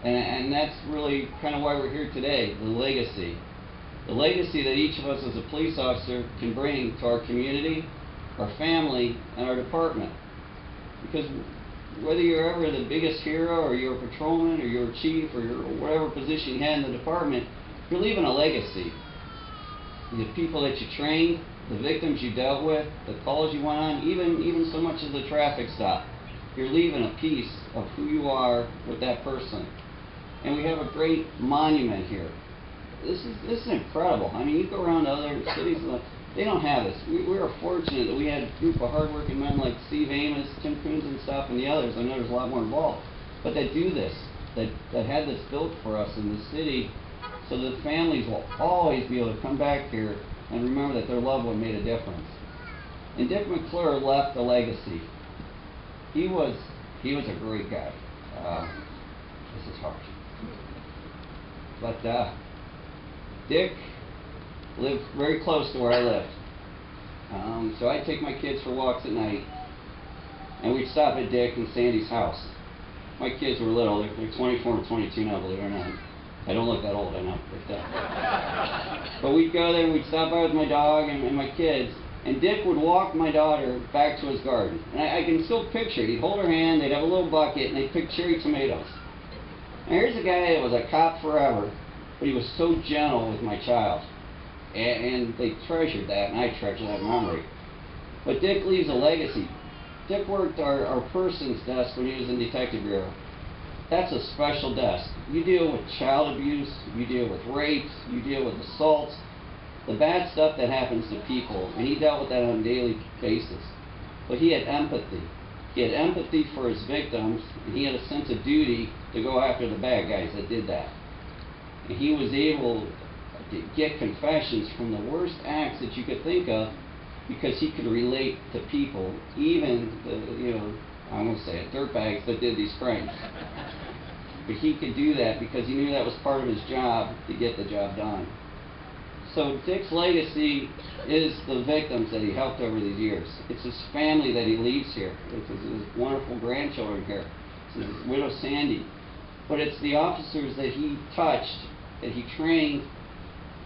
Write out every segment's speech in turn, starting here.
And that's really kind of why we're here today, the legacy. The legacy that each of us as a police officer can bring to our community, our family, and our department. Because whether you're ever the biggest hero, or you're a patrolman, or you're a chief, or you're whatever position you had in the department, you're leaving a legacy. The people that you trained, the victims you dealt with, the calls you went on, even so much as the traffic stop. You're leaving a piece of who you are with that person. And we have a great monument here. This is incredible. I mean, you go around to other cities, they don't have this. We are fortunate that we had a group of hardworking men like Steve Amos, Tim Coons and stuff, and the others. I know there's a lot more involved. But that do this, that had this built for us in the city, so that families will always be able to come back here and remember that their loved one made a difference. And Dick McClure left a legacy. He was a great guy. This is harsh. But Dick lived very close to where I lived. So I'd take my kids for walks at night, and we'd stop at Dick and Sandy's house. My kids were little. They're 24 and 22 now, believe it or not. I don't look that old, I know. But we'd go there and we'd stop by with my dog and my kids, and Dick would walk my daughter back to his garden. And I can still picture it. He'd hold her hand, they'd have a little bucket, and they'd pick cherry tomatoes. And here's a guy that was a cop forever, but he was so gentle with my child. And they treasured that, and I treasure that memory. But Dick leaves a legacy. Dick worked our person's desk when he was in Detective Bureau. That's a special desk. You deal with child abuse, you deal with rapes, you deal with assaults, the bad stuff that happens to people, and he dealt with that on a daily basis. But he had empathy. He had empathy for his victims, and he had a sense of duty to go after the bad guys that did that. And he was able to get confessions from the worst acts that you could think of, because he could relate to people, even the, I'm going to say it, dirtbags that did these crimes. But he could do that because he knew that was part of his job to get the job done. So Dick's legacy is the victims that he helped over these years. It's his family that he leaves here. It's his wonderful grandchildren here. It's his widow Sandy. But it's the officers that he touched, that he trained,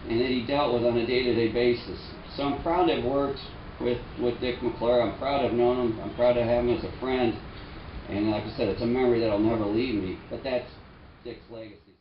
and that he dealt with on a day-to-day basis. So I'm proud to have worked with Dick McClure. I'm proud to have known him. I'm proud to have him as a friend. And like I said, it's a memory that'll never leave me. But that's Dick's legacy.